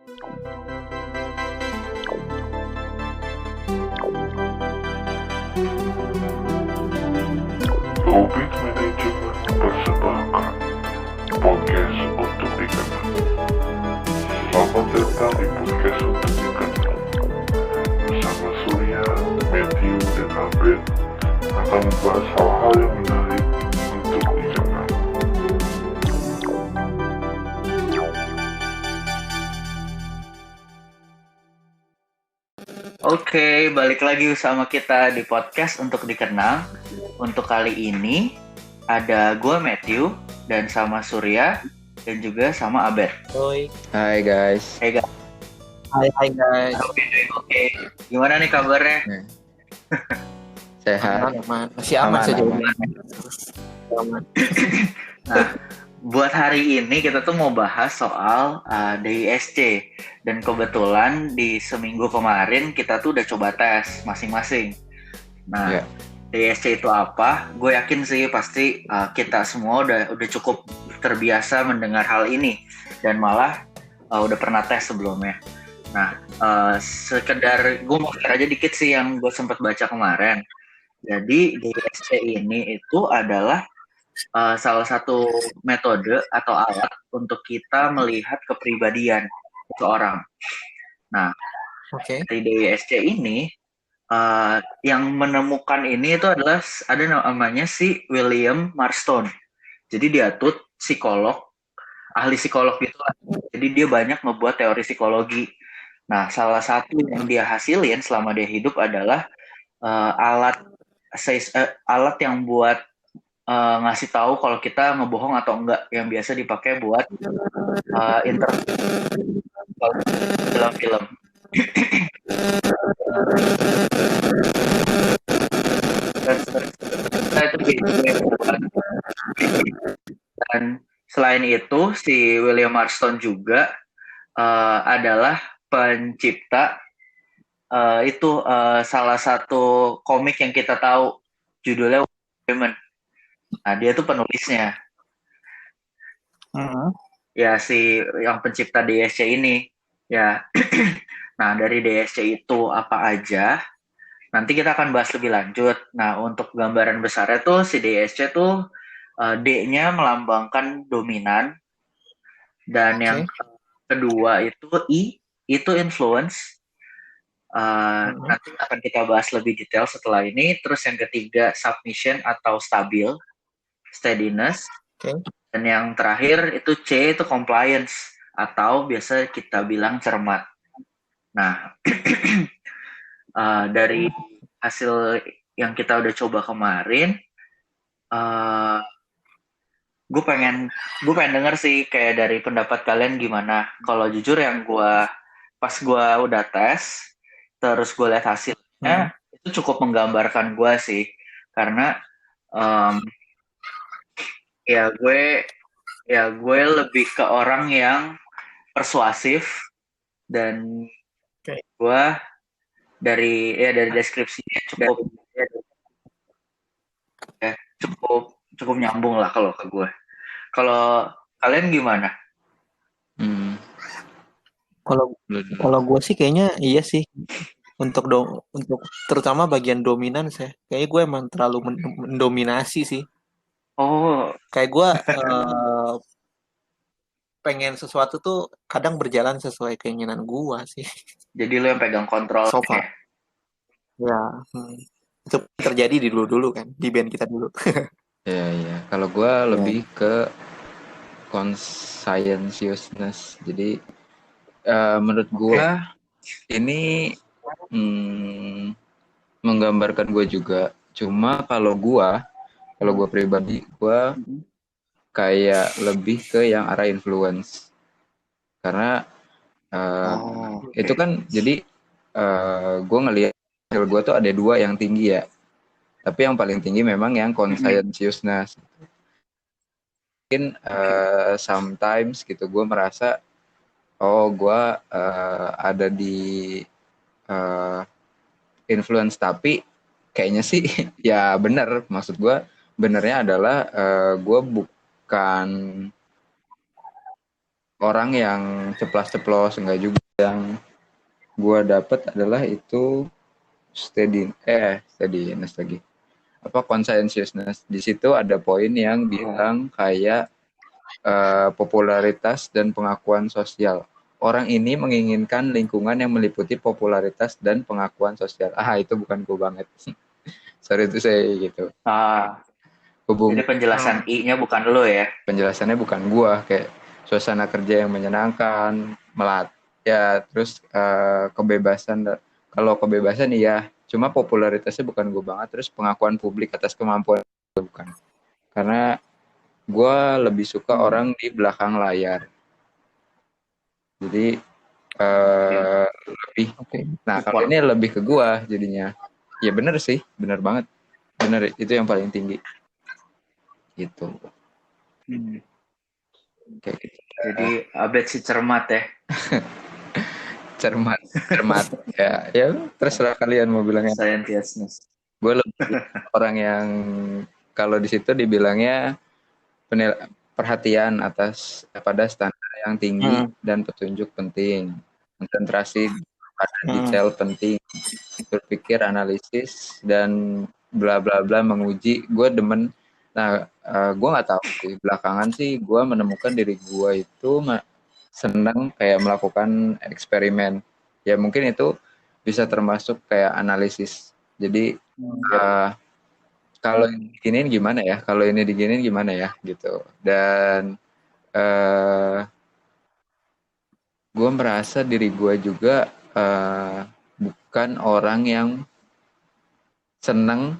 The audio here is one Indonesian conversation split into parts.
Hobi Manajemen persembahkan podcast untuk dikenal. Selamat datang di podcast untuk dikenal. Bersama Surya, Matthew, dan Abed akan membahas hal-hal yang menarik untuk dikenal. Oke, balik lagi sama kita di podcast untuk dikenal. Untuk kali ini ada gue Matthew dan sama Surya dan juga sama Abed. Hai guys. Hey guys. Hai guys. Oke. Gimana nih kabarnya? Sehat. Aman. Masih aman saja. Aman. Nah, buat hari ini kita tuh mau bahas soal DISC. Dan kebetulan di seminggu kemarin kita tuh udah coba tes masing-masing. Nah, DISC itu apa? Gue yakin sih pasti kita semua udah cukup terbiasa mendengar hal ini dan malah udah pernah tes sebelumnya. Nah, sekedar gue mau share aja dikit sih yang gue sempat baca kemarin. Jadi DISC ini itu adalah salah satu metode atau alat untuk kita melihat kepribadian seseorang. Nah, dari DISC ini yang menemukan ini itu adalah ada namanya si William Marston. Jadi dia tuh psikolog, ahli psikolog gitu lah. Jadi dia banyak ngebuat teori psikologi. Nah, salah satu yang dia hasilin selama dia hidup adalah alat yang buat ngasih tahu kalau kita ngebohong atau enggak, yang biasa dipakai buat film-film. Dan selain itu si William Marston juga adalah pencipta salah satu komik yang kita tahu judulnya Women. Nah, dia tuh penulisnya. Ya, si yang pencipta DISC ini. Ya. Nah, dari DISC itu apa aja? Nanti kita akan bahas lebih lanjut. Nah, untuk gambaran besarnya tuh si DISC tuh D-nya melambangkan dominan. Dan yang kedua itu I, itu influence. Nanti akan kita bahas lebih detail setelah ini. Terus yang ketiga submission atau stabil, steadiness. Dan yang terakhir itu C, itu compliance atau biasa kita bilang cermat. Nah, dari hasil yang kita udah coba kemarin, gue pengen denger sih kayak dari pendapat kalian gimana. Kalau jujur yang pas gue udah tes, terus gue lihat hasilnya, itu cukup menggambarkan gue sih. Karena gue lebih ke orang yang persuasif dan gue dari deskripsinya cukup nyambung lah kalau ke gue. Kalau kalian gimana? Kalau gue sih kayaknya iya sih. Untuk terutama bagian dominan saya. Kayaknya gue emang terlalu mendominasi sih. Oh, kayak gue pengen sesuatu tuh kadang berjalan sesuai keinginan gue sih. Jadi lo yang pegang kontrol. So far. Ya. Itu terjadi di dulu kan, di band kita dulu. Iya. Kalau gue lebih ke conscientiousness. Jadi menurut gue ini menggambarkan gue juga. Cuma kalau gue pribadi, gue kayak lebih ke yang arah influence. Karena itu kan jadi gue ngelihat hasil gue tuh ada 2 yang tinggi ya. Tapi yang paling tinggi memang yang conscientiousness. Mungkin sometimes gitu gue merasa gue ada di influence, tapi kayaknya sih ya benar. Maksud gue benernya adalah gue bukan orang yang ceplas-ceplos, enggak juga. Yang gue dapet adalah itu steadiness lagi. Apa conscientiousness. Di situ ada poin yang bilang kayak popularitas dan pengakuan sosial. Orang ini menginginkan lingkungan yang meliputi popularitas dan pengakuan sosial. Itu bukan gue banget. Sorry itu saya gitu. Jadi penjelasan I-nya bukan lo ya? Penjelasannya bukan gue. Kayak suasana kerja yang menyenangkan, ya terus kebebasan. Kalau kebebasan iya, cuma popularitasnya bukan gue banget. Terus pengakuan publik atas kemampuan bukan. Karena gue lebih suka orang di belakang layar. Jadi lebih. Nah kalau ini lebih ke gue jadinya. Ya bener sih, bener banget. Bener, itu yang paling tinggi. Gitu. Kayak gitu. Jadi Abed si cermat ya. cermat ya terserah kalian mau bilangnya. Scientiousness. Gue lebih orang yang kalau di situ dibilangnya perhatian pada standar yang tinggi dan petunjuk penting, konsentrasi pada detail penting, berpikir analisis dan bla bla bla menguji. Gue demen. Nah gue nggak tahu sih, belakangan sih gue menemukan diri gue itu senang kayak melakukan eksperimen. Ya mungkin itu bisa termasuk kayak analisis. Jadi kalau diginiin gimana ya? Kalau ini diginiin gimana ya? Gitu. Dan gue merasa diri gue juga bukan orang yang senang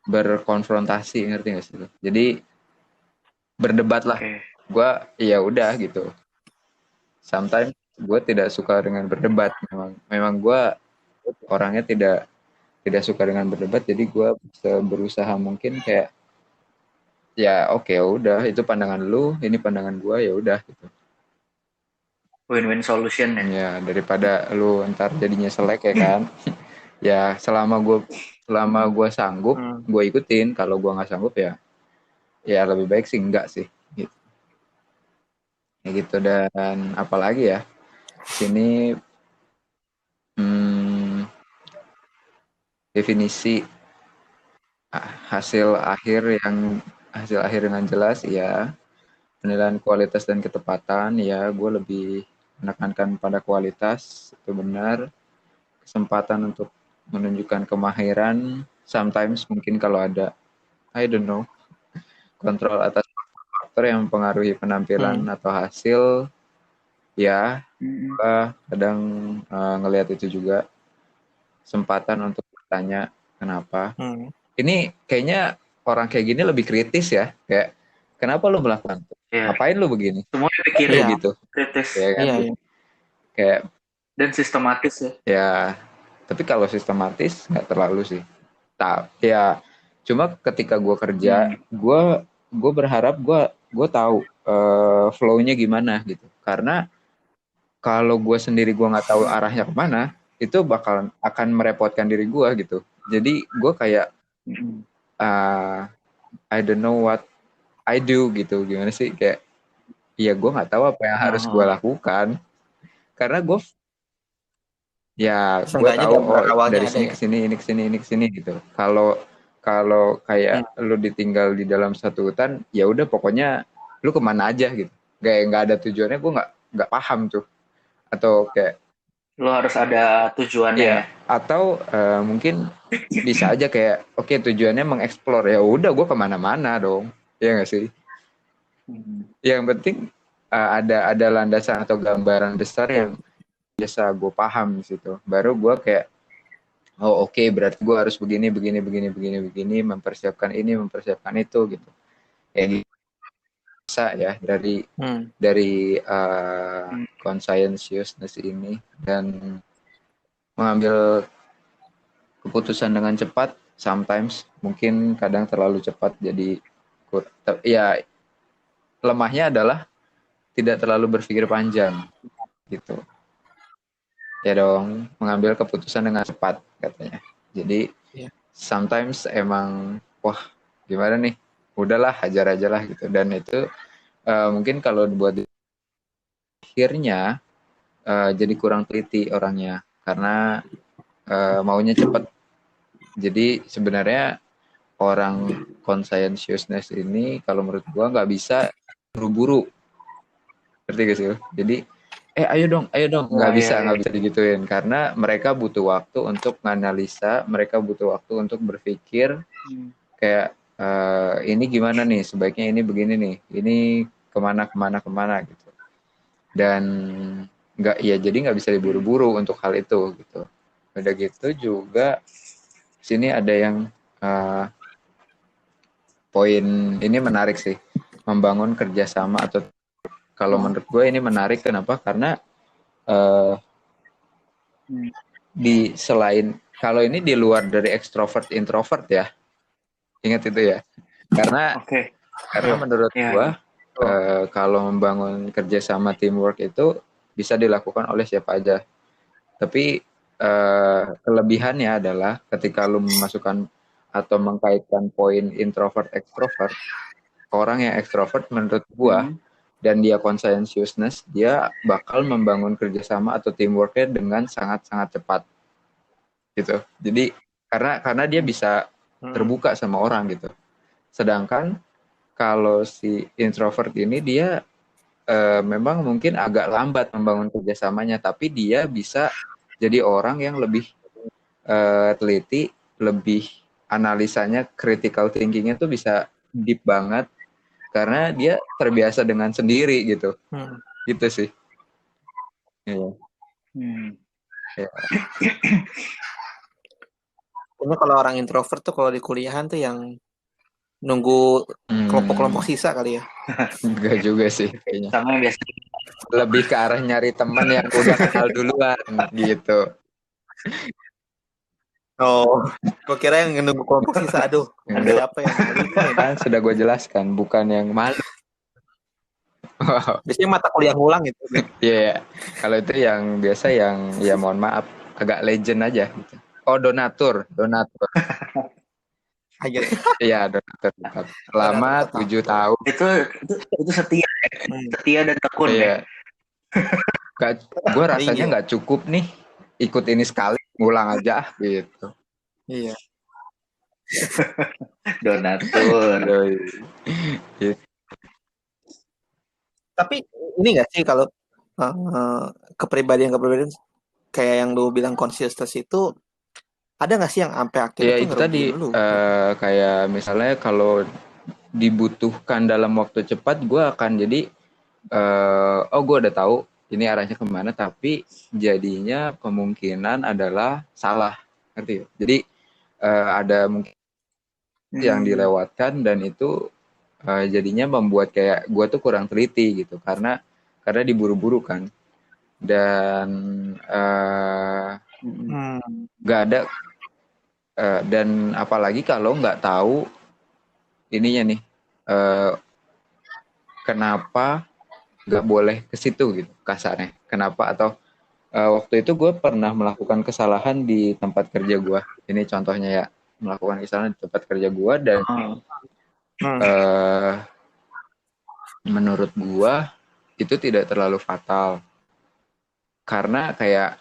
berkonfrontasi, ngerti gak sih? Jadi berdebat lah. Gue ya udah gitu. Sometimes gue tidak suka dengan berdebat. Memang gue orangnya tidak suka dengan berdebat. Jadi gue berusaha mungkin kayak ya oke, udah itu pandangan lu, ini pandangan gue, ya udah gitu. Win-win solution ya. Ya daripada lu ntar jadinya selek ya kan. Ya selama gue sanggup, gue ikutin. Kalau gue nggak sanggup ya lebih baik sih enggak sih. Gitu. Ya gitu. Dan apalagi ya sini definisi hasil akhir dengan jelas ya. Penilaian kualitas dan ketepatan ya, gue lebih menekankan pada kualitas, itu benar. Kesempatan untuk menunjukkan kemahiran, sometimes mungkin kalau ada I don't know kontrol atas faktor yang mempengaruhi penampilan atau hasil ya, gue kadang ngelihat itu juga. Kesempatan untuk bertanya kenapa. Ini kayaknya orang kayak gini lebih kritis ya, kayak kenapa lu melakukan itu? Ngapain lu begini? Semua dipikirin gitu. kritis. Ya kan? Kayak dan sistematis ya. Ya, tapi kalau sistematis nggak terlalu sih. Ya, cuma ketika gue kerja, gue berharap gue tahu flow-nya gimana gitu. Karena kalau gue sendiri gue nggak tahu arahnya kemana, itu akan merepotkan diri gue gitu. Jadi gue kayak I don't know what I do gitu. Gimana sih, kayak ya gue nggak tahu apa yang harus gue lakukan. Karena gue gue tahu dari sini ke sini, ini ke sini gitu. Kalau kayak lu ditinggal di dalam satu hutan, ya udah pokoknya lu kemana aja gitu. Nggak ada tujuannya, gue nggak paham tuh. Atau kayak lu harus ada tujuannya. Iya. Atau mungkin bisa aja kayak oke, tujuannya mengeksplor, ya udah gue kemana-mana dong, ya nggak sih? Yang penting ada landasan atau gambaran besar yang biasa gue paham di situ. Baru gue kayak oke, berarti gue harus begini, mempersiapkan ini, mempersiapkan itu gitu. Kayak gitu bisa ya dari conscientiousness ini, dan mengambil keputusan dengan cepat. Sometimes mungkin kadang terlalu cepat, jadi ya lemahnya adalah tidak terlalu berpikir panjang gitu. Ya dong, mengambil keputusan dengan cepat katanya. Jadi sometimes emang wah gimana nih, udahlah hajar aja lah gitu. Dan itu mungkin kalau buat akhirnya jadi kurang teliti orangnya karena maunya cepat. Jadi sebenarnya orang conscientiousness ini kalau menurut gua nggak bisa buru-buru, ngerti gak sih? Jadi ayo dong, nggak bisa digituin karena mereka butuh waktu untuk menganalisa, mereka butuh waktu untuk berpikir kayak ini gimana nih, sebaiknya ini begini nih, ini kemana gitu. Dan jadi nggak bisa diburu-buru untuk hal itu gitu. Udah gitu juga sini ada yang poin ini menarik sih, membangun kerjasama atau kalau menurut gue ini menarik kenapa? Karena di selain kalau ini di luar dari extrovert introvert ya, ingat itu ya, karena menurut gue kalau membangun kerjasama teamwork itu bisa dilakukan oleh siapa aja, tapi kelebihannya adalah ketika lu memasukkan atau mengkaitkan poin introvert extrovert, orang yang extrovert menurut gua dan dia conscientiousness, dia bakal membangun kerjasama atau teamworknya dengan sangat-sangat cepat gitu. Jadi karena dia bisa terbuka sama orang gitu. Sedangkan kalau si introvert ini dia memang mungkin agak lambat membangun kerjasamanya, tapi dia bisa jadi orang yang lebih teliti, lebih analisanya, critical thinkingnya tuh bisa deep banget karena dia terbiasa dengan sendiri gitu. Gitu sih. Iya. Ya. Ini kalau orang introvert tuh kalau di kuliahan tuh yang nunggu kelompok-kelompok sisa kali ya. Enggak juga sih kayaknya. Sama biasa. Lebih ke arah nyari teman yang udah kenal duluan gitu. Oh, gue kira yang nunggu kelompok sisa. Aduh, siapa yang malu nih? Kan sudah gue jelaskan, bukan yang malu. Biasanya mata kuliah ngulang gitu. Iya, kalau itu yang biasa yang ya mohon maaf agak legend aja gitu. Oh, donatur. Iya, donatur. Selama 7 tahun. Itu setia ya. Setia dan tekun ya. Gue rasanya nggak cukup nih ikut ini sekali, ngulang aja gitu. Iya. Donatur. Tapi ini nggak sih kalau kepribadian kayak yang lu bilang conscious itu ada nggak sih yang sampai akhirnya ya itu tadi kayak misalnya kalau dibutuhkan dalam waktu cepat gue akan jadi gue udah tahu ini arahnya kemana, tapi jadinya kemungkinan adalah salah, ngerti ya? Jadi ada mungkin yang dilewatkan dan itu jadinya membuat kayak gue tuh kurang teliti gitu karena diburu-buru kan, dan nggak ada dan apalagi kalau nggak tahu ininya nih kenapa nggak boleh ke situ gitu kasarnya, kenapa atau waktu itu gue pernah melakukan kesalahan di tempat kerja gue, ini contohnya ya, melakukan kesalahan di tempat kerja gue dan menurut gue itu tidak terlalu fatal karena kayak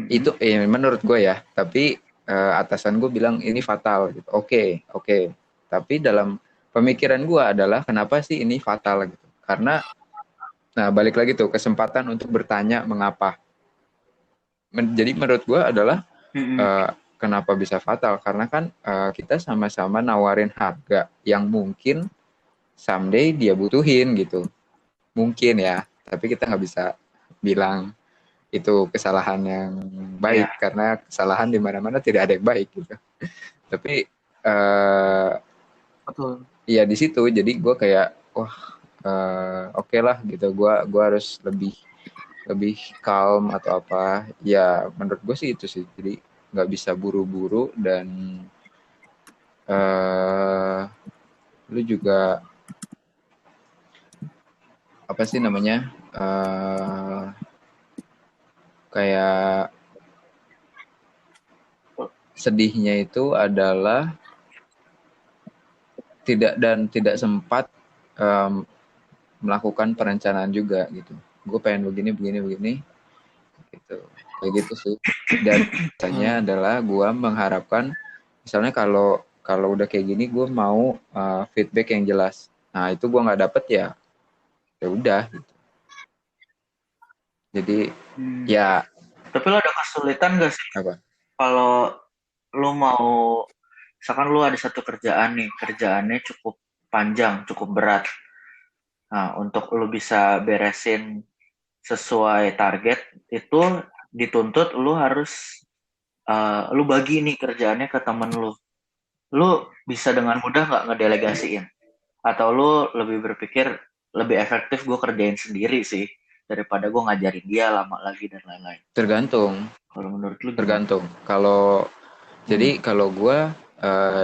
itu menurut gue ya, tapi atasan gue bilang ini fatal gitu. Oke. Tapi dalam pemikiran gue adalah kenapa sih ini fatal gitu? Karena balik lagi tuh kesempatan untuk bertanya mengapa. Jadi menurut gue adalah kenapa bisa fatal? Karena kan kita sama-sama nawarin harga yang mungkin someday dia butuhin gitu. Mungkin ya, tapi kita nggak bisa bilang itu kesalahan yang baik karena kesalahan di mana-mana tidak ada yang baik gitu. Tapi betul. Iya di situ jadi gue kayak oke lah gitu, gue harus lebih calm atau apa ya, menurut gue sih itu sih, jadi nggak bisa buru-buru dan lu juga apa sih namanya kayak sedihnya itu adalah tidak sempat melakukan perencanaan juga gitu. Gue pengen begini gitu. Kayak gitu sih. Dan biasanya adalah gue mengharapkan misalnya kalau udah kayak gini gue mau feedback yang jelas. Nah itu gue nggak dapet ya udah gitu. Jadi ya Tapi lo ada kesulitan gak sih apa? kalau lo mau, misalkan lo ada satu kerjaan nih, kerjaannya cukup panjang, cukup berat. Nah, untuk lo bisa beresin sesuai target itu dituntut lo harus lu bagi nih kerjaannya ke temen lu bisa dengan mudah nggak ngedelegasiin atau lu lebih berpikir lebih efektif gue kerjain sendiri sih daripada gue ngajarin dia lama lagi dan lain-lain. Tergantung. Kalau menurut lu gimana? Tergantung. Jadi kalau gue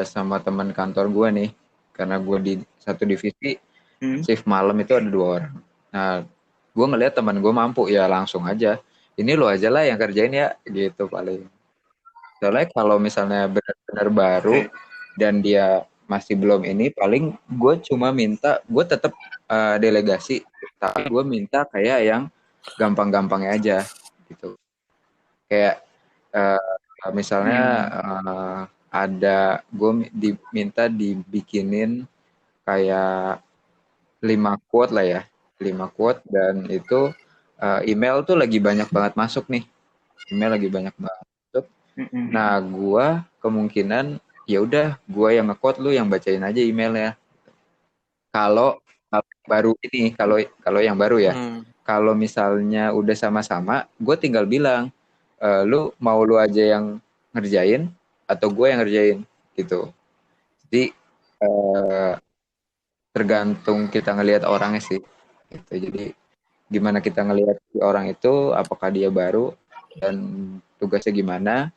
sama teman kantor gue nih, karena gue di satu divisi shift malam itu ada 2 orang. Nah, gue ngeliat teman gue mampu ya langsung aja. Ini lo aja lah yang kerjain ya, gitu paling. Soalnya kalau misalnya benar-benar baru dan dia masih belum ini, paling gue cuma minta, gue tetap delegasi, tapi gue minta kayak yang gampang-gampangnya aja, gitu. Kayak misalnya ada gue diminta dibikinin kayak 5 quote lah ya, 5 quote dan itu email tuh lagi banyak banget masuk nih, email lagi banyak banget masuk. Nah gue kemungkinan ya udah gue yang nge-quote, lu yang bacain aja emailnya. Kalau baru ini, kalau yang baru ya, kalau misalnya udah sama-sama, gue tinggal bilang, lu mau lu aja yang ngerjain atau gue yang ngerjain gitu. Jadi tergantung kita ngelihat orangnya sih. Gitu. Jadi gimana kita ngelihat orang itu, apakah dia baru dan tugasnya gimana,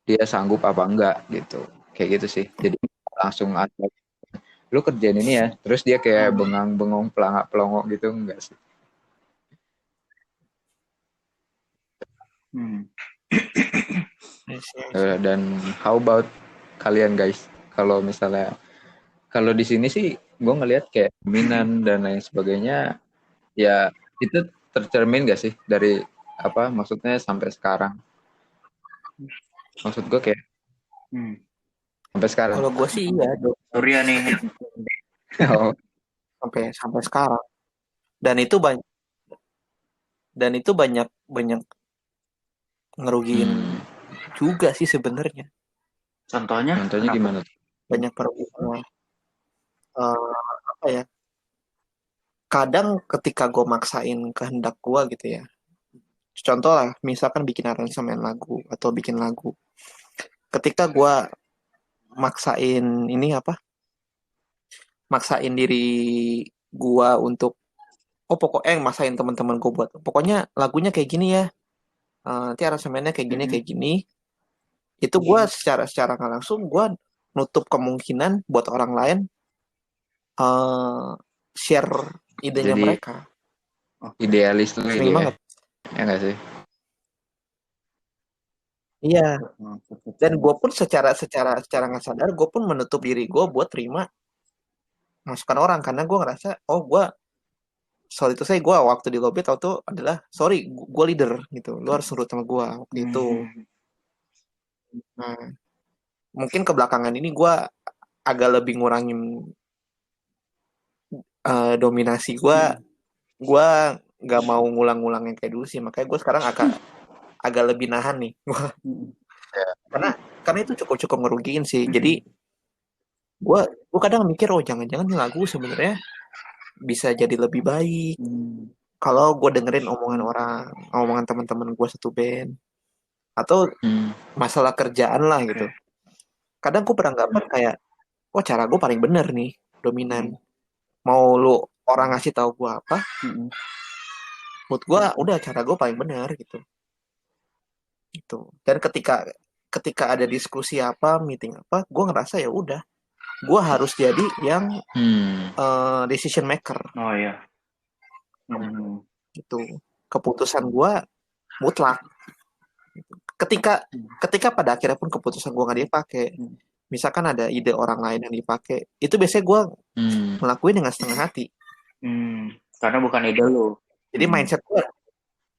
dia sanggup apa enggak gitu. Kayak gitu sih. Jadi langsung ada, lu kerjain ini ya, terus dia kayak bengang-bengong, pelangak-pelongok gitu, enggak sih. Dan how about kalian guys? Kalau misalnya kalau di sini sih gue ngelihat kayak dominan dan lain sebagainya, ya itu tercermin gak sih dari apa maksudnya sampai sekarang? Maksud gue kayak sampai sekarang. Kalau gue sih iya, Surya nih. Oh. sampai sekarang. Dan itu banyak ngerugiin juga sih sebenarnya. Contohnya gimana? Banyak perugian. Apa ya? Kadang ketika gue maksain kehendak gue gitu ya. Contoh lah, misalkan bikin aransemen lagu atau bikin lagu. Ketika gue maksain maksain diri gue untuk pokoknya maksain teman-teman gue buat pokoknya lagunya kayak gini ya, nanti aransemennya kayak gini, itu gue secara nggak langsung gue nutup kemungkinan buat orang lain share idenya. Jadi, mereka idealis tuh sering banget ya nggak sih? Iya. Dan gue pun secara nggak sadar gue pun menutup diri gue buat terima masukan orang karena gue ngerasa soal itu gue waktu di lobby tau tuh adalah sorry gue leader gitu, lu harus nurut sama gue waktu itu. Nah mungkin kebelakangan ini gue agak lebih ngurangin dominasi gue nggak mau ngulang-ngulang yang kayak dulu sih, makanya gue sekarang agak lebih nahan nih karena itu cukup ngerugiin sih. Jadi gue kadang mikir jangan-jangan lagu sebenarnya bisa jadi lebih baik kalau gue dengerin omongan teman-teman gue satu band atau masalah kerjaan lah gitu. Kadang gue beranggapan kayak cara gue paling bener nih dominan. Mau lu orang ngasih tahu gue apa, menurut gue udah cara gue paling bener gitu. Dan ketika ada diskusi meeting gue ngerasa ya udah gue harus jadi yang decision maker. Oh iya. Gitu. Keputusan gue mutlak. Ketika pada akhirnya pun keputusan gue nggak dipakai, misalkan ada ide orang lain yang dipakai, itu biasanya gue ngelakuin dengan setengah hati. Karena bukan ide lu. Jadi mindset gue,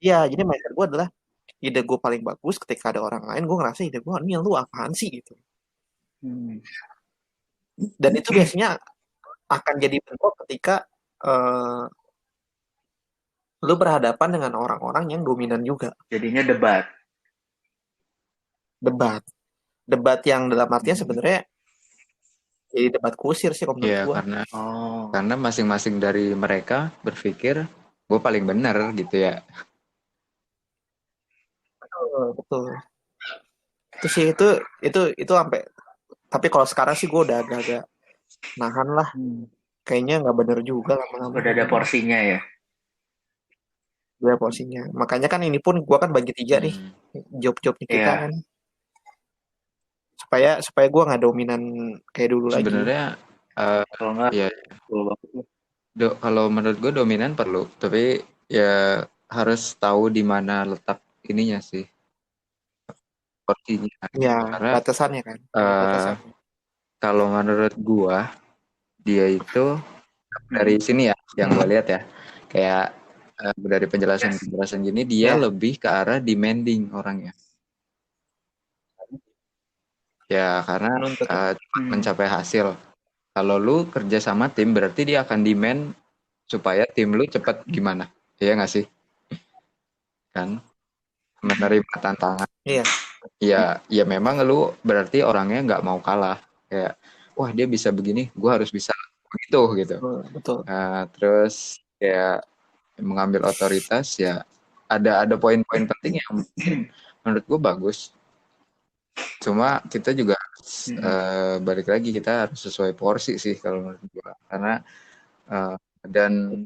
jadi mindset gue adalah ide gue paling bagus ketika ada orang lain, gue ngerasa ide gue ini lu apaan sih gitu. Dan itu biasanya akan jadi bentrok ketika eh, lu berhadapan dengan orang-orang yang dominan juga. Jadinya debat. Debat yang dalam artian sebenarnya jadi debat kusir sih kalau menurut Ya gue. karena masing-masing dari mereka berpikir gue paling benar gitu ya. Betul. Itu sih itu sampai, tapi kalau sekarang sih gue udah agak-agak nahan lah. Kayaknya nggak bener juga lama-lama. Udah ada porsinya ya. Udah porsinya. Makanya kan ini pun gue kan bagi 3 nih job-jobnya kita Iya. kan. Supaya gue nggak dominan kayak dulu lagi. Sebenarnya Kalau nggak, ya betul banget. kalau menurut gue dominan perlu, tapi ya harus tahu di mana letak ininya sih, porsinya. Ya, Karena batasannya kan. Batasannya. kalau menurut gue dia itu dari sini ya, yang gue lihat ya, kayak dari penjelasan gini dia lebih ke arah demanding orangnya. Ya karena cepat mencapai hasil. Kalau lu kerja sama tim berarti dia akan demand supaya tim lu cepat gimana? Iya nggak sih? Kan menerima tantangan. Iya. Ya memang lu berarti orangnya nggak mau kalah. Kayak wah dia bisa begini, gua harus bisa begitu gitu. Betul. Terus kayak mengambil otoritas ya ada poin-poin penting yang menurut gua bagus. Cuma kita juga balik lagi kita harus sesuai porsi sih kalau menurut gua, karena dan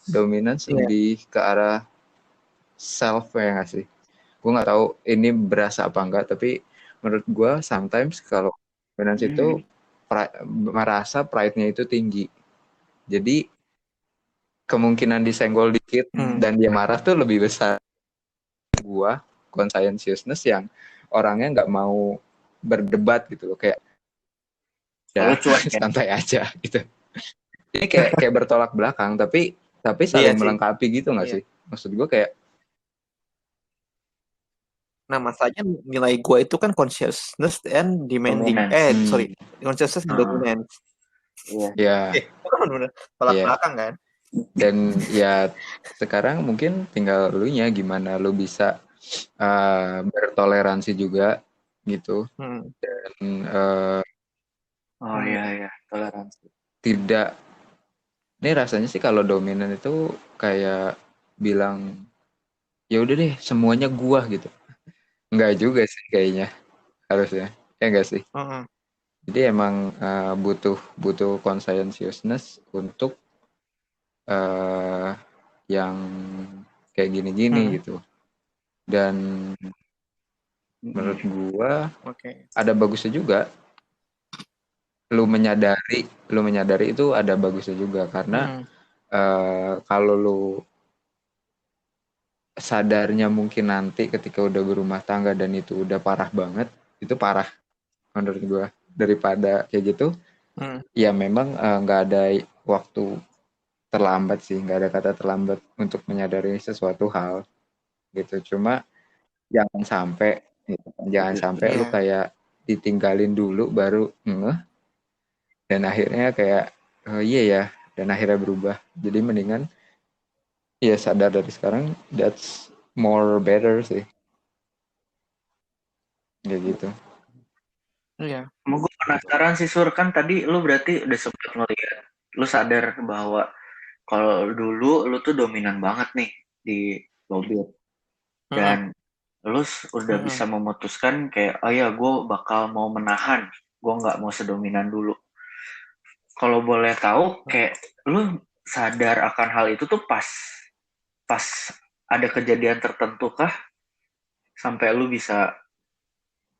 dominance lebih ke arah self ya nggak sih? Gue nggak tahu ini berasa apa enggak, tapi menurut gue sometimes kalau dominance itu merasa pride-nya itu tinggi, jadi kemungkinan disenggol dikit dan dia marah tuh lebih besar. Gue conscientiousness yang orangnya nggak mau berdebat gitu loh, kayak ya santai aja gitu. Ini kayak bertolak belakang, tapi saling melengkapi gitu nggak sih? Maksud gue kayak nah masalahnya nilai gue itu kan consciousness and demanding. Consciousness and dominance. Iya. Itu kan bener tolak belakang kan. Dan ya sekarang mungkin tinggal lu nya gimana lu bisa bertoleransi juga gitu. Dan toleransi. Tidak, ini rasanya sih kalau dominan itu kayak bilang ya udah deh semuanya gua gitu. Enggak juga sih kayaknya harusnya, ya enggak sih. Jadi emang butuh conscientiousness untuk yang kayak gini-gini gitu. Dan menurut gua ada bagusnya juga. Lu menyadari itu ada bagusnya juga, karena kalau lu sadarnya mungkin nanti ketika udah berumah tangga dan itu udah parah banget, itu parah menurut gua, daripada kayak gitu. Ya memang nggak ada waktu terlambat sih, nggak ada kata terlambat untuk menyadari sesuatu hal gitu. Cuma jangan sampai lu kayak ditinggalin dulu baru ngeh, dan akhirnya kayak iya ya, dan akhirnya berubah. Jadi mendingan ya sadar dari sekarang, that's more better sih, kayak gitu. Iya. Gue penasaran sih Sur, kan tadi lu berarti udah sempat ngeliat, lu sadar bahwa kalau dulu lu tuh dominan banget nih di lobby, dan lu udah bisa memutuskan kayak oh ya gue bakal mau menahan, gue nggak mau sedominan dulu. Kalau boleh tahu kayak lu sadar akan hal itu tuh pas ada kejadian tertentu kah sampai lu bisa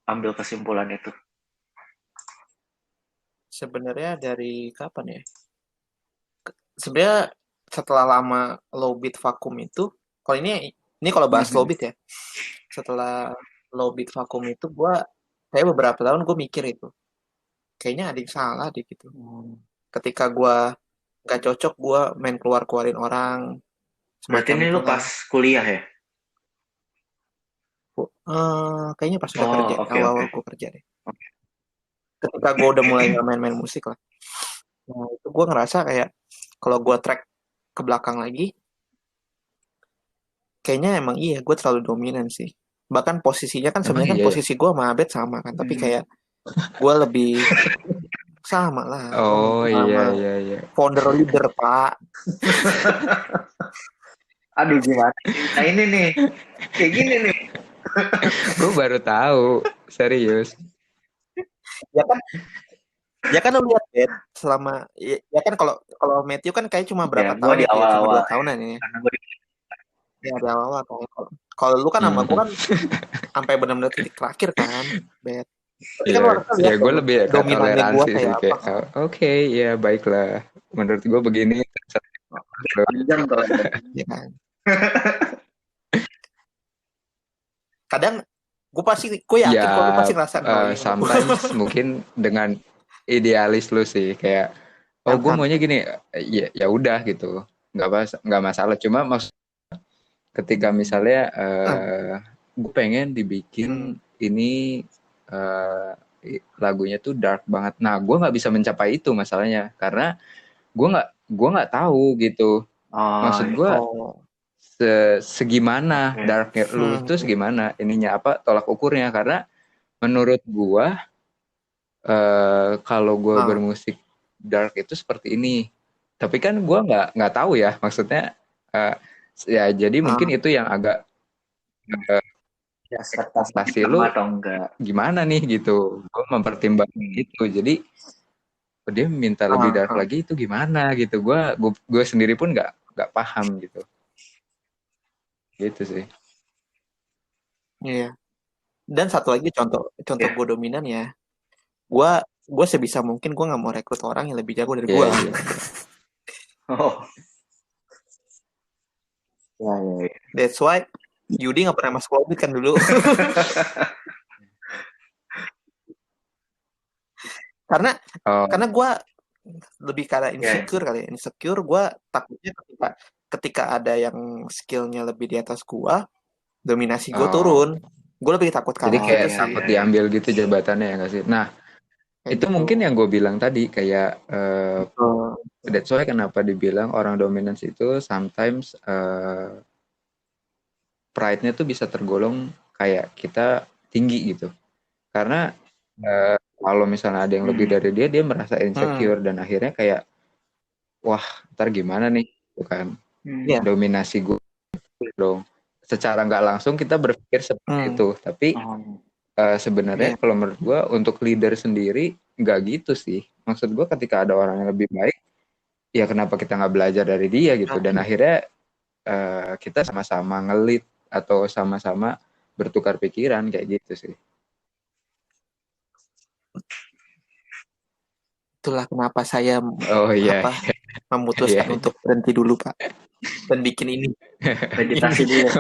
ambil kesimpulan itu? Sebenarnya dari kapan ya? Sebenarnya setelah lama low bit vakum itu, kalau ini kalau bahas low bit ya, setelah low bit vakum itu kayak beberapa tahun gue mikir itu kayaknya ada yang salah deh gitu. Ketika gue gak cocok gue main keluarin orang Berarti semacam ini lu itulah. pas kuliah ya? Kayaknya pas udah Oh, kerja, oke, awal-awal oke. gue kerja deh. Ketika gue udah mulai nggak main-main musik lah. Nah, itu gue ngerasa kayak kalau gue track ke belakang lagi, kayaknya emang iya gue terlalu dominan sih. Bahkan posisinya kan Emang sebenarnya kan iya ya? posisi gue sama Abed sama kan, tapi Hmm. kayak gue lebih sama lah. Oh Gue iya sama iya iya. founder leader Pak. Aduh, gimana? Nah ini nih, kayak gini nih. Gue baru tahu, serius. Ya kan lu lihat Bed selama ya kan kalau Matthew kan kayak cuma Ya, berapa gue tahun di ya kayak cuma 2 awal-awal ya. tahunan ini. Karena gue Ya di awal-awal kan. Kalau lu kan sama gue Hmm. kan sampai benar-benar titik terakhir kan, Bet. Tapi kan Iya, lu harusnya ya lihat gue dong lebih ke dominannya gue toleransi sih kayak apa. kayak oke, ya baiklah. Menurut gue begini. panjang kalau Ya kan. Kadang gue Ya, yakin kok lu pasti ngerasain hal ini sama gue. sometimes mungkin dengan idealis lu sih kayak oh gue Jangan. maunya gini, ya ya udah gitu, nggak masalah. Cuma maksud ketika misalnya gue pengen dibikin ini lagunya tuh dark banget. Nah, gue nggak bisa mencapai itu masalahnya karena gue nggak tahu gitu. Oh, Maksud gue Oh. segimana Oke. darknya lu itu segimana ininya apa tolak ukurnya karena menurut gue kalau gue Ah. bermusik dark itu seperti ini. Tapi kan gue nggak tahu ya maksudnya ya jadi mungkin itu yang agak ya ekspektasi ekspektasi sama lu atau enggak. gimana nih gitu. Gue mempertimbangkan itu. Jadi dia minta lebih dark lagi itu gimana gitu. Gue sendiri pun nggak paham gitu. Gitu sih. Iya. Dan satu lagi contoh Iya. gue dominan ya. Gue sebisa mungkin gue nggak mau rekrut orang yang lebih jago dari Iya gue. iya. Oh. Ya. That's why Yudi nggak pernah masuk Orbit kan dulu. karena Oh, karena gue lebih karena insecure kali ya. Insecure gue takutnya ketika ada yang skillnya lebih di atas gue, dominasi gue turun. Gue lebih takut jadi karena kayak itu sih. takut diambil gitu jabatannya ya nggak sih? Nah, Kayak itu gitu. mungkin yang gue bilang tadi kayak that's why kenapa dibilang orang dominance itu sometimes pride-nya tuh bisa tergolong kayak kita tinggi gitu. Karena kalau misalnya ada yang lebih dari dia merasa insecure dan akhirnya kayak wah ntar gimana nih bukan Iya. dominasi gue dong. Secara nggak langsung kita berpikir seperti itu, tapi sebenarnya kalau menurut gue untuk leader sendiri nggak gitu sih. Maksud gue ketika ada orang yang lebih baik, ya kenapa kita nggak belajar dari dia gitu. Dan akhirnya kita sama-sama ngelit atau sama-sama bertukar pikiran kayak gitu sih. Itulah kenapa saya memutuskan untuk berhenti dulu Pak dan bikin ini. Meditasi dulu.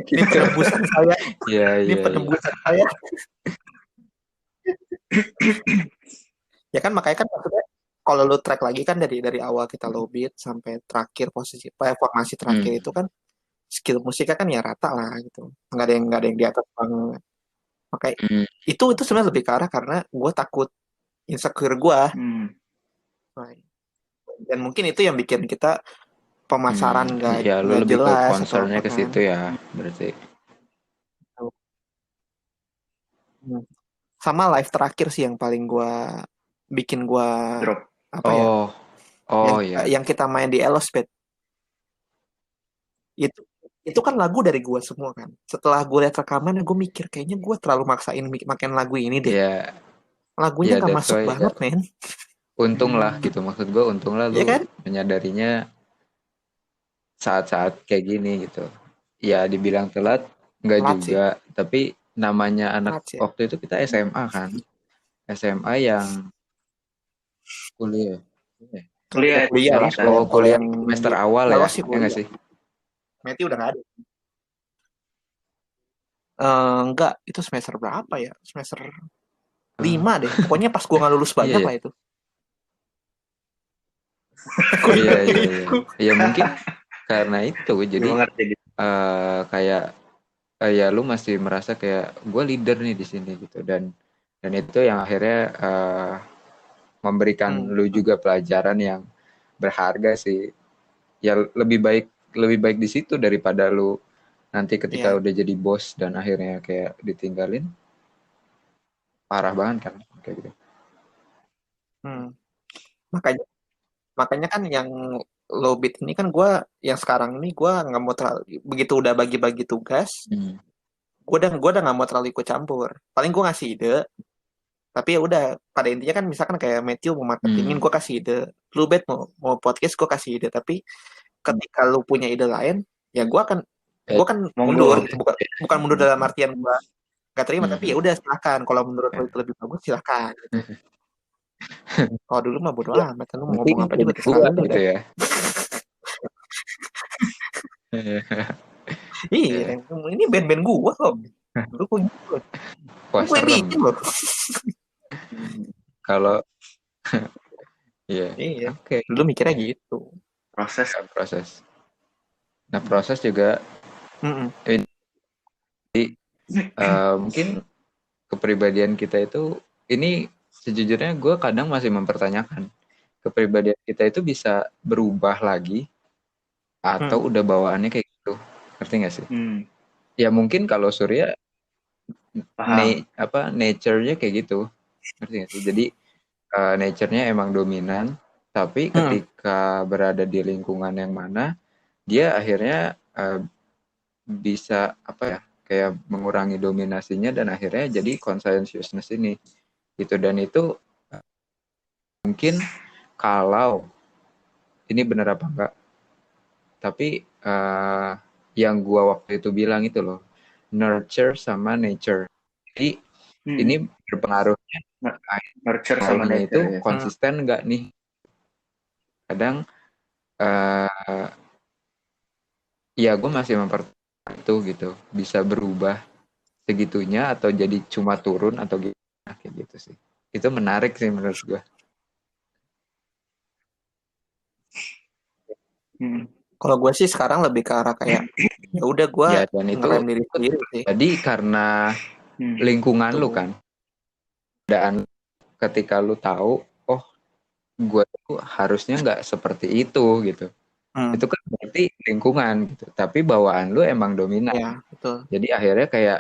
Ini penembusan saya. Ini penembusan saya. Ya kan makanya kan maksudnya kalau lu track lagi kan dari awal kita low beat sampai terakhir posisi formasi terakhir itu kan skill musiknya kan ya rata lah gitu. Nggak ada yang di atas banget. Makanya itu sebenarnya lebih ke arah karena gue takut insecure gue. Dan mungkin itu yang bikin kita pemasaran nggak ya lu lebih jelas ke concernnya ke situ ya berarti. Sama live terakhir sih yang paling bikin gue drop. apa ya? Yang kita main di Elospet. Itu kan lagu dari gue semua kan. Setelah gue lihat rekaman, gue mikir kayaknya gue terlalu maksain makin lagu ini deh. Lagunya gak masuk banget, men. Untung lah gitu, maksud gue untung lah lu kan? Menyadarinya saat-saat kayak gini gitu. Ya dibilang telat, nggak juga. Sih. Tapi namanya anak waktu itu kita SMA kan. SMA yang kuliah. Kuliah semester awal ya, nggak sih? Meti udah nggak ada. Enggak, itu semester berapa ya? Semester 5 deh. Pokoknya pas gue nggak lulus banyak lah itu. Iya, iya, iya. Ya mungkin karena itu jadi Gue ngerti gitu. kayak ya lu masih merasa kayak gue leader nih di sini gitu, dan itu yang akhirnya memberikan lu juga pelajaran yang berharga sih. Ya lebih baik di situ daripada lu nanti ketika Iya. udah jadi bos dan akhirnya kayak ditinggalin, parah banget kan kayak gitu. Makanya makanya kan yang low bid ini kan gue yang sekarang ini gue nggak mau terlalu begitu udah bagi-bagi tugas, gue udah nggak mau terlalu ikut campur. Paling gue ngasih ide, tapi ya udah pada intinya kan misalkan kayak Matthew mau marketingin gue kasih ide, lu bet mau podcast gue kasih ide, tapi ketika lu punya ide lain ya gue kan Monggo. mundur gitu, bukan mundur dalam artian gue nggak terima, tapi ya Mhm. udah silakan kalau menurut lu itu lebih bagus silakan gitu. Kalau dulu mah bodo amat, lu mau ngomong apa juga terserah Gua lu gitu dah. ya. Iya, ini band-band gua kok. Dulu gua gitu. Wah, Gua yang serem. bikin loh. Kalau iya. Iya. Oke. Dulu mikirnya gitu. Proses. Nah, proses juga Mm-mm. mungkin kepribadian kita itu, ini sejujurnya gue kadang masih mempertanyakan kepribadian kita itu bisa berubah lagi atau udah bawaannya kayak gitu, ngerti gak sih? Ya mungkin kalau Surya Paham. nature-nya kayak gitu, ngerti gak sih? Jadi nature-nya emang dominan, tapi ketika berada di lingkungan yang mana dia akhirnya bisa kayak mengurangi dominasinya dan akhirnya jadi conscientiousness ini gitu. Dan itu mungkin kalau ini benar apa enggak, tapi yang gua waktu itu bilang itu loh, nurture sama nature. Jadi ini berpengaruhnya Nurture sama nature itu ya. konsisten enggak nih. Kadang ya gue masih mempertanyakan itu gitu, bisa berubah segitunya atau jadi cuma turun atau gimana kayak gitu sih. Itu menarik sih menurut gue. Kalau gue sih sekarang lebih ke arah kayak ya udah gue Ya, dan itu ngerem diri sendiri sih. jadi karena lingkungan lu kan, dan ketika lu tahu, oh gue tuh harusnya nggak seperti itu gitu. Itu kan berarti lingkungan gitu, tapi bawaan lu emang dominan. Ya, betul. Jadi akhirnya kayak,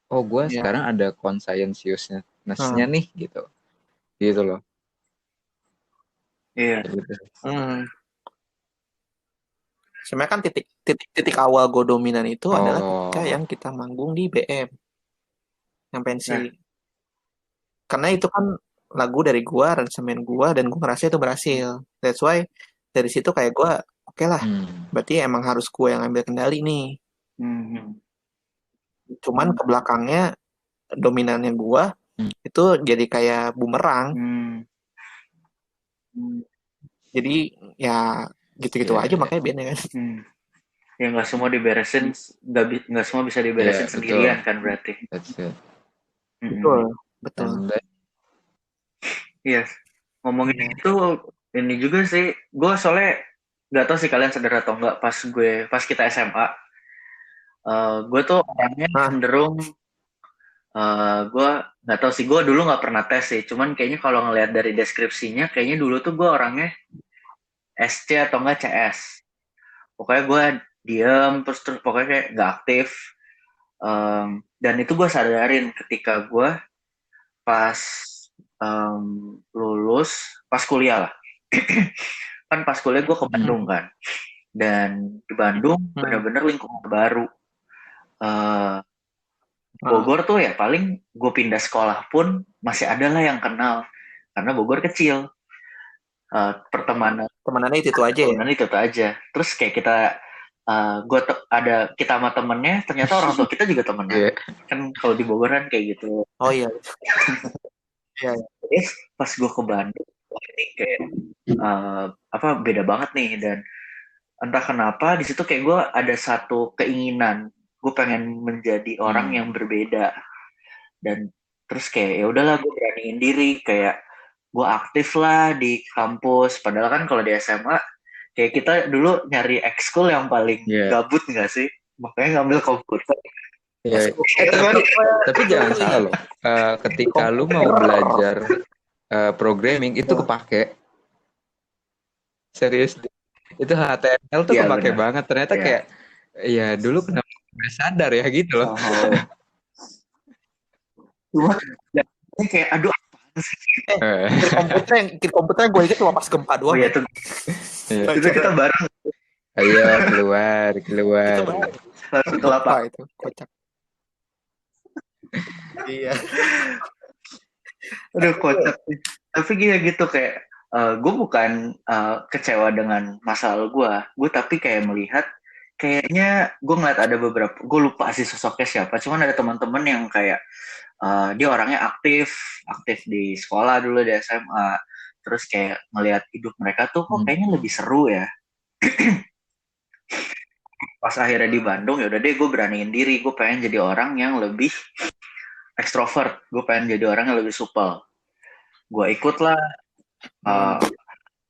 oh gue Ya. sekarang ada conscientiousness-nya nih gitu loh. Iya. Gitu. Sebenarnya kan titik awal gue dominan itu adalah ketika yang kita manggung di BM yang pensi. Karena itu kan lagu dari gue, aransemen gue, dan gue ngerasa itu berhasil. That's why dari situ kayak gue oke lah, berarti emang harus gue yang ambil kendali nih. Cuman ke belakangnya dominannya gue itu jadi kayak bumerang. Jadi ya gitu-gitu aja makanya bandnya kan. Ya nggak semua diberesin, nggak semua bisa diberesin sendirian kan berarti. That's it. Betul. Iya, ngomongin itu ini juga sih, gue soalnya nggak tahu sih kalian sadar atau nggak, pas kita SMA, gue tuh orangnya cenderung, gue nggak tahu sih, gue dulu nggak pernah tes sih, cuman kayaknya kalau ngelihat dari deskripsinya, kayaknya dulu tuh gue orangnya SC atau enggak CS. Pokoknya gue diem terus pokoknya kayak nggak aktif. Dan itu gue sadarin ketika gue pas lulus, pas kuliah lah. Kan pas kuliah gue ke Bandung kan, dan di Bandung bener-bener lingkungan baru. Bogor tuh ya paling gue pindah sekolah pun masih ada lah yang kenal, karena Bogor kecil. Pertemanannya itu aja ya. Itu aja. Terus kayak kita kita sama temennya, ternyata orang tua kita juga temenan. Kan kalau di Bogor kan kayak gitu. Oh iya. Terus pas gue ke Bandung, ini kayak beda banget nih, dan entah kenapa di situ kayak gue ada satu keinginan, gue pengen menjadi orang yang berbeda. Dan terus kayak ya udahlah, gue beraniin diri, kayak gue aktif lah di kampus. Padahal kan kalau di SMA kayak kita dulu nyari ekskul yang paling Iya. gabut nggak sih? Makanya ngambil komputer. Iya. Itu kan Tapi jangan salah loh. Ketika lu mau belajar programming itu kepake. Serius. Itu HTML tuh Iya, kepake benar. banget. Ternyata Iya. kayak ya dulu kenapa nggak sadar ya gitu loh. Cuma ini kayak aduh apaan sih? Kiri komputer yang gue inget cuma pas gempa Oh doang. iya tuh. Iya. Itu kita bareng Ayo keluar. Itu banget. langsung ke Gempa lapangan. itu kocak. Iya. Aduh kocak sih. Tapi gitu kayak gue bukan kecewa dengan masa lalu gue tapi kayak melihat kayaknya gue ngeliat ada beberapa, gue lupa sih sosoknya siapa, cuman ada teman-teman yang kayak dia orangnya aktif di sekolah dulu di SMA, terus kayak ngelihat hidup mereka tuh kok kayaknya lebih seru ya. Pas akhirnya di Bandung ya udah deh gue beraniin diri, gue pengen jadi orang yang lebih ekstrovert, gue pengen jadi orang yang lebih supel. Gue ikut lah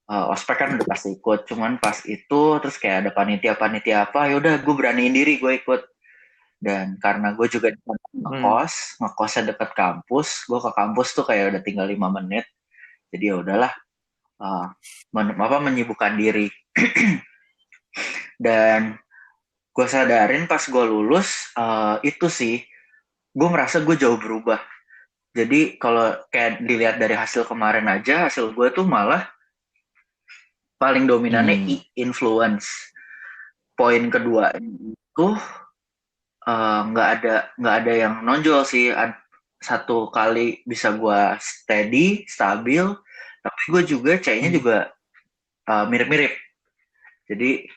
ospek kan udah pasti ikut, cuman pas itu terus kayak ada panitia apa, ya udah gue beraniin diri gue ikut. Dan karena gue juga ngekosnya dekat kampus, gue ke kampus tuh kayak udah tinggal 5 menit, jadi ya udahlah menyibukkan diri. Dan gue sadarin pas gue lulus itu sih gue merasa gue jauh berubah. Jadi kalau kayak dilihat dari hasil kemarin aja, hasil gue tuh malah paling dominannya influence. Poin kedua itu nggak ada yang nonjol sih. Satu kali bisa gue stabil, tapi gue juga kayaknya juga mirip-mirip. Jadi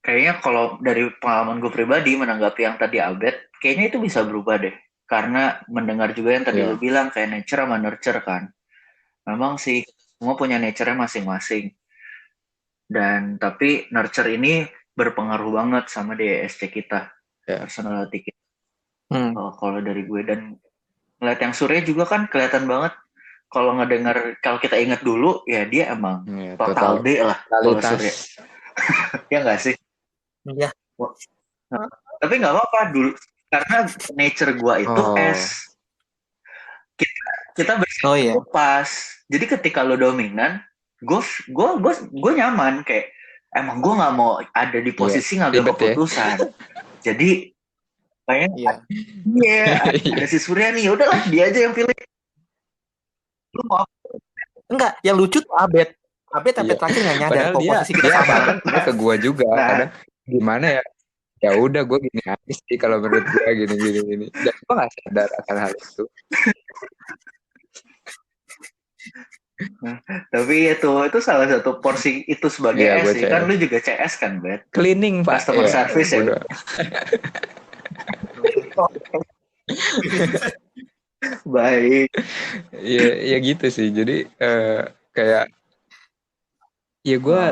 kayaknya kalau dari pengalaman gue pribadi menanggapi yang tadi Abed, kayaknya itu bisa berubah deh. Karena mendengar juga yang tadi lu bilang kayak nature sama nurture kan. Memang sih semua punya nature-nya masing-masing. Dan tapi nurture ini berpengaruh banget sama DSC kita, personality kita. Kalau dari gue dan ngeliat yang Surya juga kan kelihatan banget. Kalau kita ingat dulu ya dia emang total D lah kalau Surya. Ya nggak sih? Iya. Tapi nggak apa-apa dulu karena nature gue itu S. Kita bersih pas. Jadi ketika lo dominan, gue nyaman kayak emang gue nggak mau ada di posisi ngambil keputusan. Jadi kayaknya ada si Surya nih, udahlah dia aja yang pilih. Lu mau enggak? Yang lucu tuh Abed sampai terakhir nggak nyadar posisi kita sama. Ke gue juga kadang gimana ya? Ya udah gue gini aja sih kalau menurut gue gini. Dan gue nggak sadar akan hal itu. Tapi itu salah satu porsi itu sebagai S sih. Kan lu juga CS kan, Bet? Cleaning Pak. Customer service ya. Baik. Ya gitu sih. Jadi kayak ya gue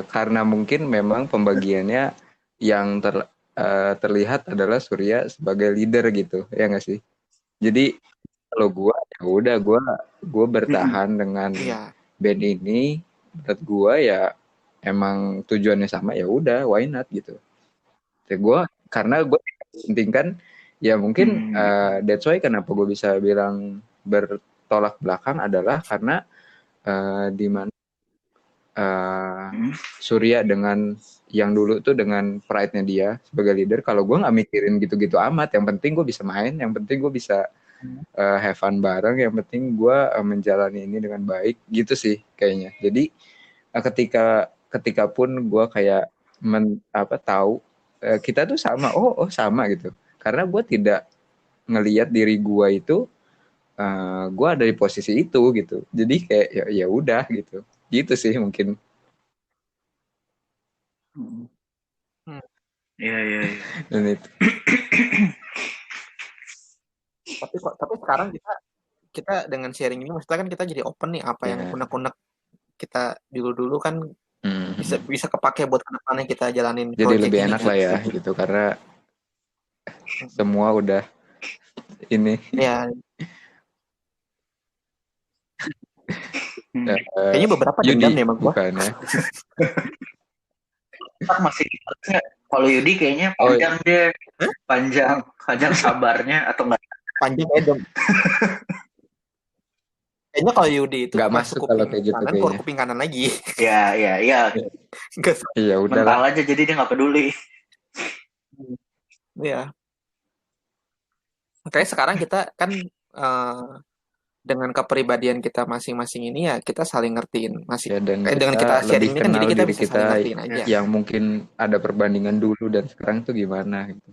karena mungkin memang pembagiannya yang terlihat adalah Surya sebagai leader gitu, ya nggak sih? Jadi kalau gue ya udah gue bertahan dengan band ini. Menurut gue ya emang tujuannya sama, ya udah why not gitu. Karena gue pentingkan ya mungkin that's why kenapa gue bisa bilang bertolak belakang adalah karena di mana Surya dengan yang dulu tuh dengan pride-nya dia sebagai leader, kalau gue nggak mikirin gitu-gitu amat, yang penting gue bisa main, yang penting gue bisa have fun bareng, yang penting gue menjalani ini dengan baik gitu sih kayaknya. Jadi ketika pun gue kayak tahu kita tuh sama, sama gitu, karena gue tidak ngelihat diri gue itu gue ada di posisi itu gitu, jadi kayak ya udah gitu sih mungkin. Iya. Dan itu. Tapi sekarang kita dengan sharing ini maksudnya kan kita jadi open nih, apa yang unek-unek kita dulu kan bisa kepake buat kedepannya kita jalanin. Jadi lebih enak lah ya gitu, karena semua udah ini. Ya. Kayaknya beberapa Yudi, dendam nih sama gua. bukan ya? Ntar masih dibahasnya. Kalau Yudi kayaknya Oh, panjang deh, panjang sabarnya atau enggak? Panjang ya dong. Kayaknya kalau Yudi itu nggak pas masuk kalau kayak kuping gitu kanan, keluar kayaknya. kuping kanan lagi. Ya, Nggak Iya udahlah. mental aja jadi dia nggak peduli. ya. Makanya sekarang kita kan dengan kepribadian kita masing-masing ini ya kita saling ngertiin Ya, dan dengan kita kita sharing lebih ini kan jadi kenal kita diri bisa kita saling ngertiin aja. yang mungkin ada perbandingan dulu dan sekarang tuh gimana gitu.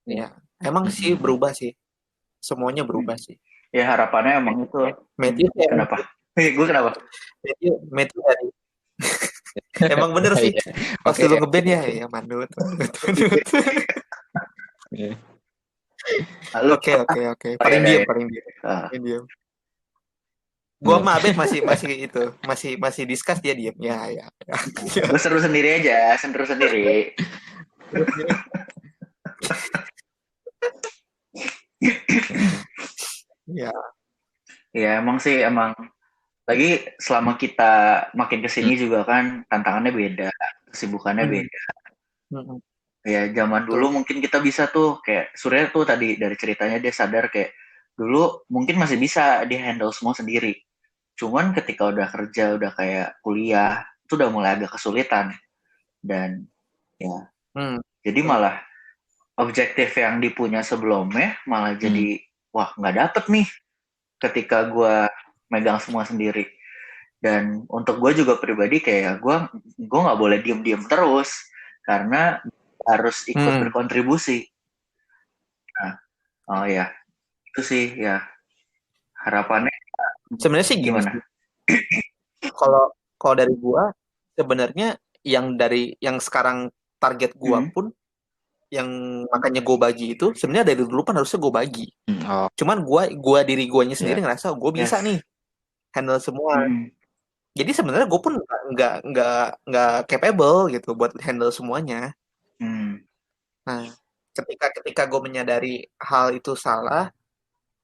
Ya, emang sih berubah sih. Semuanya berubah sih. Ya harapannya emang itu. Matthew sih emang Kenapa? Gue kenapa? Matthew dari emang bener sih. Iya. Pas Oke. dulu ngeband ya manut. Iya. Lu Oke. Paling ya. diam. Gua sama Abed masih discuss, dia diam. Ya. Gue seru sendiri aja, seru sendiri. Ya. Ya emang lagi selama kita makin kesini juga kan tantangannya beda, kesibukannya beda. Ya zaman dulu mungkin kita bisa tuh kayak Surya tuh tadi dari ceritanya dia sadar kayak dulu mungkin masih bisa di handle semua sendiri. Cuman ketika udah kerja, udah kayak kuliah, itu udah mulai agak kesulitan. Dan ya, jadi malah objektif yang dipunya sebelumnya malah jadi wah nggak dapet nih ketika gue megang semua sendiri. Dan untuk gue juga pribadi kayak gue nggak boleh diem terus karena harus ikut berkontribusi. Nah, oh ya itu sih ya harapannya. Sebenarnya sih gimana? Kalau dari gue sebenarnya yang sekarang target gue pun yang makanya gue bagi itu sebenarnya dari dulu kan harusnya gue bagi. Cuman gue diri guanya sendiri ngerasa gue bisa nih handle semua. Jadi sebenarnya gue pun nggak capable gitu buat handle semuanya. Nah, ketika gue menyadari hal itu salah,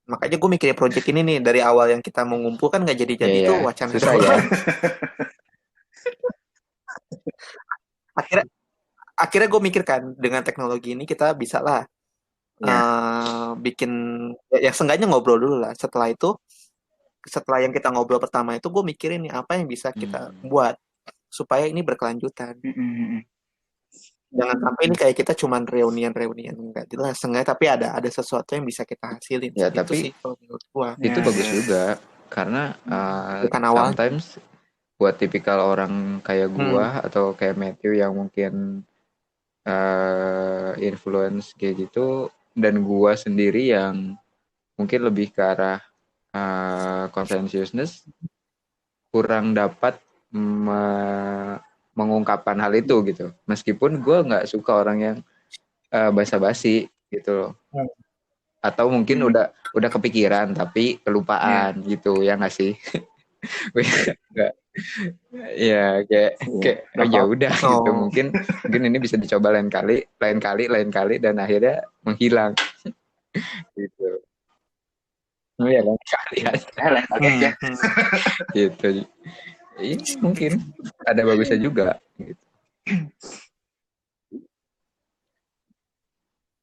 makanya gue mikirin project ini nih dari awal yang kita mau ngumpul kan nggak jadi itu wacana doang. Akhirnya gue mikirkan dengan teknologi ini kita bisa lah bikin ya seenggaknya ngobrol dulu lah. Setelah yang kita ngobrol pertama itu gue mikirin nih apa yang bisa kita buat supaya ini berkelanjutan. Jangan sampai ini kayak kita cuman reunian nggak jelas tapi ada sesuatu yang bisa kita hasilin. Ya, itu tapi sih kalau menurut gua. Itu bagus juga karena Bukan awal. sometimes buat tipikal orang kayak gua atau kayak Matthew yang mungkin influence kayak gitu, dan gua sendiri yang mungkin lebih ke arah conscientiousness, kurang dapat mengungkapkan hal itu gitu. Meskipun gue nggak suka orang yang basa-basi gitu loh. Atau mungkin udah kepikiran tapi kelupaan gitu ya nggak sih? Nggak. Ya kayak ya udah gitu. Mungkin ini bisa dicoba lain kali dan akhirnya menghilang gitu. Ya lain kali aja. Gitu. Ini mungkin ada bagusnya juga gitu.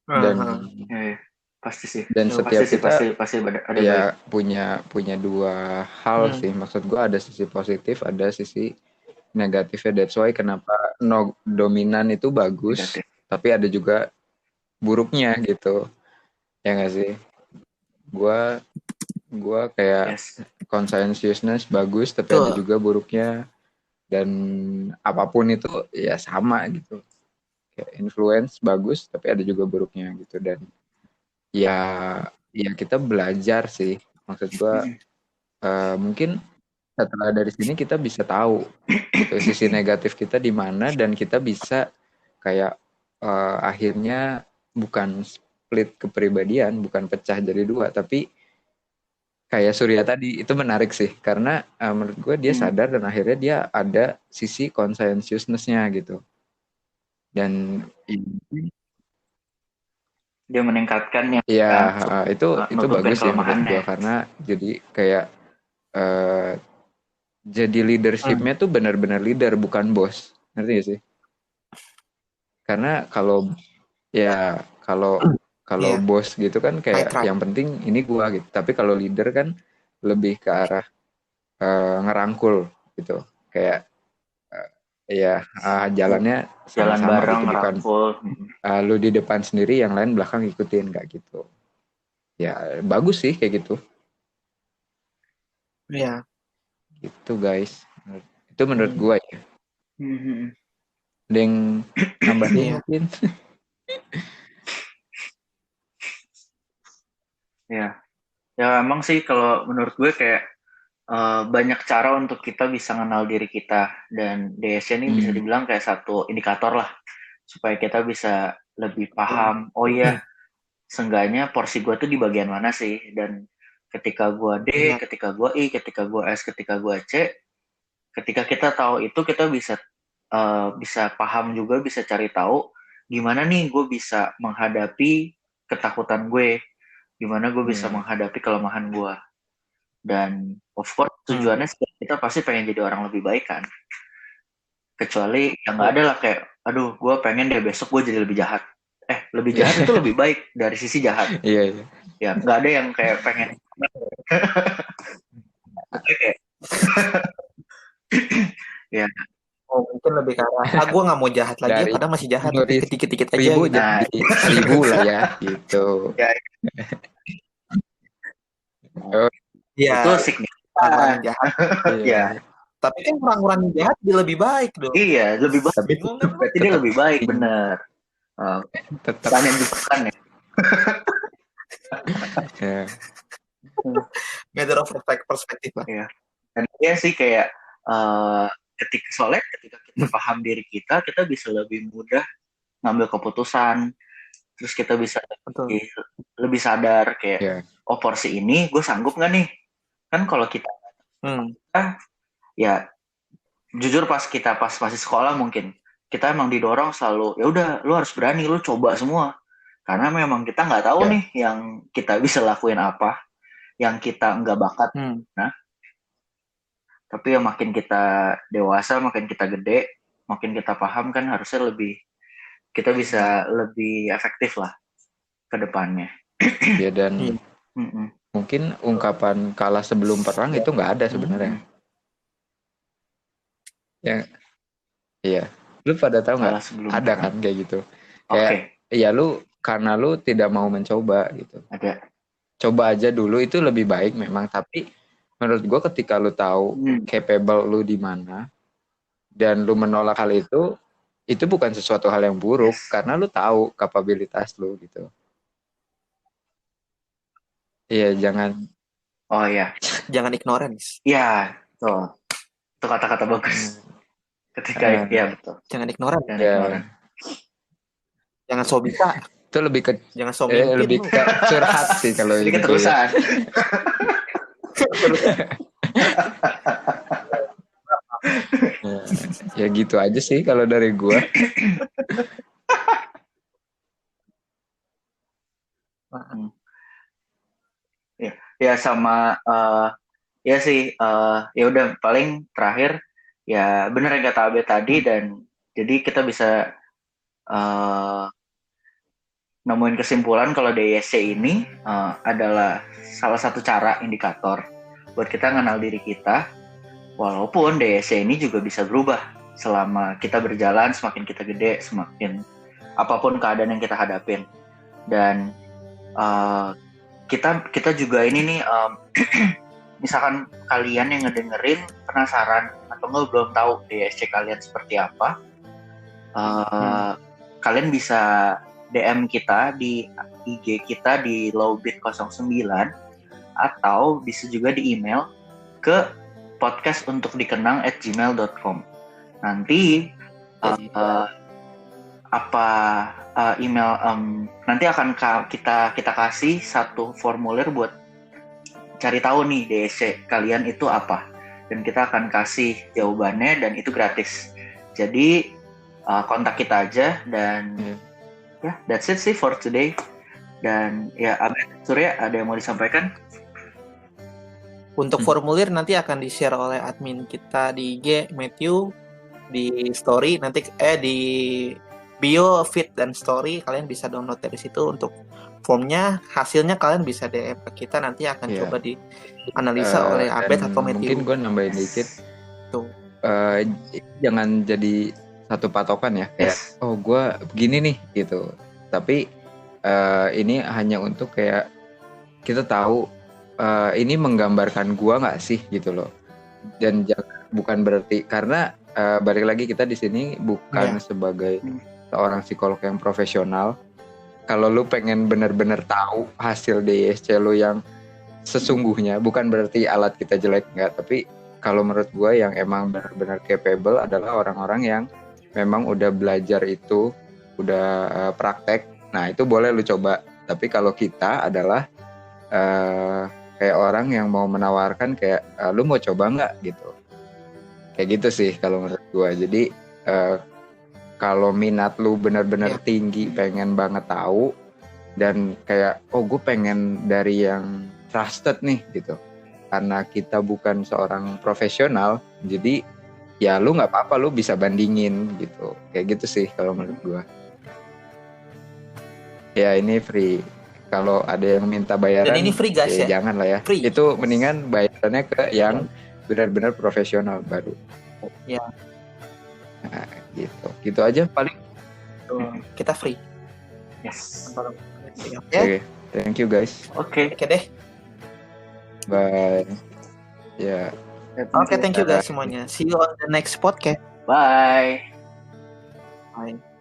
Dan pasti sih. Dan setiap kita pasti ada ya punya dua hal sih. Maksud gue ada sisi positif, ada sisi negatifnya. That's why kenapa dominan itu bagus, tapi ada juga buruknya gitu. Ya nggak sih? Gue kayak conscientiousness bagus, tapi ada juga buruknya. Dan apapun itu ya sama gitu. Kayak influence bagus, tapi ada juga buruknya gitu. Dan ya kita belajar sih. Maksud gue mungkin setelah dari sini kita bisa tahu gitu, sisi negatif kita di mana, dan kita bisa kayak akhirnya bukan split kepribadian, bukan pecah jadi dua, tapi kayak Surya tadi itu menarik sih karena menurut gue dia sadar dan akhirnya dia ada sisi conscientiousness-nya gitu. Dan dia meningkatkan yang Iya, kan, itu nutupin bagus sih menurut kelemahannya. gua karena jadi kayak jadi leadershipnya tuh benar-benar leader bukan bos, ngerti gak sih? Karena kalau Iya, bos gitu kan I kayak try. yang penting ini gua gitu. Tapi kalau leader kan lebih ke arah ngerangkul gitu. Kayak jalannya Jalan sama-sama bareng, gitu, bukan rangkul. lu di depan sendiri yang lain belakang ikutin kayak gitu. Ya bagus sih kayak gitu. Iya. Gitu guys. Itu menurut Hmm. gua ya. Ada yang nambahin Iya. mungkin? Ya, ya emang sih kalau menurut gue kayak banyak cara untuk kita bisa kenal diri kita, dan DSC ini bisa dibilang kayak satu indikator lah supaya kita bisa lebih paham. Oh iya, seenggaknya porsi gue tuh di bagian mana sih, dan ketika gue D, Benar. ketika gue I, ketika gue S, ketika gue C, ketika kita tahu itu kita bisa paham juga, bisa cari tahu gimana nih gue bisa menghadapi ketakutan gue, gimana gue bisa menghadapi kelemahan gue. Dan of course tujuannya kita pasti pengen jadi orang lebih baik kan, kecuali yang nggak ada lah kayak aduh gue pengen deh besok gue jadi lebih jahat. Lebih jahat itu lebih baik dari sisi jahat. Iya. Ya nggak ada yang kayak pengen kayak ya. Oh, mungkin lebih ke arah, gue nggak mau jahat lagi ya, Dari padahal masih jahat, dari dikit-dikit aja 1000 gitu. Nah, jadi 1000 lah ya gitu. ya Oh, Iya, itu signifikan. orang jahat. Ya Tapi kan orang-orang jahat dia lebih baik dong. iya lebih baik, tapi berarti dia lebih baik, bener. tetap Kan yang bukan ya. ya. Matter of perspektif lah. Ya. Dan dia sih kayak ketika kita paham diri kita bisa lebih mudah ngambil keputusan, terus kita bisa lebih sadar kayak oh porsi ini gue sanggup nggak nih. Kan kalau kita ya jujur pas masih sekolah mungkin kita emang didorong selalu ya udah lu harus berani, lu coba semua, karena memang kita nggak tahu nih yang kita bisa lakuin apa, yang kita nggak bakat. Nah, tapi ya makin kita dewasa, makin kita gede, makin kita paham kan harusnya kita bisa lebih efektif lah ke depannya. Ya, dan mungkin ungkapan kalah sebelum perang itu nggak ada sebenarnya. Ya, iya. Lu pada tahu nggak? Ada kan kayak gitu. Kayak ya lu karena lu tidak mau mencoba gitu. Ada. Coba aja dulu itu lebih baik memang, tapi menurut gue ketika lu tahu capable lu di mana dan lu menolak hal itu bukan sesuatu hal yang buruk karena lu tahu kapabilitas lu gitu. Iya, jangan. Oh ya. Jangan ignorance. Iya, tuh. Itu kata-kata bagus. Ketika ya betul. Jangan ignorance. Jangan so bisa. Itu lebih ke jangan so mimpin. Lebih ke curhat sih kalau ini keterusan. Ya gitu aja sih kalau dari gua. Ya sama ya sih ya udah paling terakhir ya bener yang kata Abe tadi, dan jadi kita bisa nemuin kesimpulan kalau DSC ini adalah salah satu cara indikator buat kita kenal diri kita, walaupun DSC ini juga bisa berubah selama kita berjalan, semakin kita gede, semakin apapun keadaan yang kita hadapin. Dan kita juga ini nih misalkan kalian yang ngedengerin penasaran atau nggak belum tahu DSC kalian seperti apa, kalian bisa DM kita di IG kita di lowbit09 atau bisa juga di email ke podcastuntukdikenang@gmail.com. Nanti email nanti akan kita kasih satu formulir buat cari tahu nih DSC kalian itu apa, dan kita akan kasih jawabannya dan itu gratis. Jadi kontak kita aja, dan that's it sih for today. Dan ya Abed, Surya, ada yang mau disampaikan? Untuk formulir nanti akan di-share oleh admin kita di IG, Matthew, di story nanti di bio, feed dan story, kalian bisa download dari situ untuk formnya. Hasilnya kalian bisa DM ke kita, nanti akan Iya. coba dianalisa oleh Dan Abed atau Matthew. mungkin gue nambahin dikit, Tuh. jangan jadi satu patokan ya, kayak Yes. oh gue begini nih gitu. Tapi ini hanya untuk kayak kita tahu ini menggambarkan gue nggak sih gitu loh. Dan bukan berarti karena balik lagi kita di sini bukan sebagai seorang psikolog yang profesional. Kalau lu pengen benar-benar tahu hasil DISC lu yang sesungguhnya, bukan berarti alat kita jelek, enggak, tapi kalau menurut gue yang emang benar-benar capable adalah orang-orang yang memang udah belajar itu, udah praktek. Nah itu boleh lu coba. Tapi kalau kita adalah kayak orang yang mau menawarkan kayak lu mau coba nggak gitu. Kayak gitu sih kalau menurut gue. Jadi kalau minat lu benar-benar tinggi, pengen banget tahu, dan kayak oh gue pengen dari yang trusted nih gitu, karena kita bukan seorang profesional, jadi ya lu nggak apa-apa, lu bisa bandingin gitu. Kayak gitu sih kalau menurut gue. Ya ini free. Kalau ada yang minta bayaran, Dan ini free guys ya? Jangan lah ya. Free. Itu mendingan bayarannya ke yang benar-benar profesional baru. Ya. Nah, gitu. Gitu aja paling. Kita free. Yes. Oke. Thank you guys. Oke. Oke deh. Bye. Ya. Oke, thank you guys semuanya. See you on the next podcast. Bye. Bye.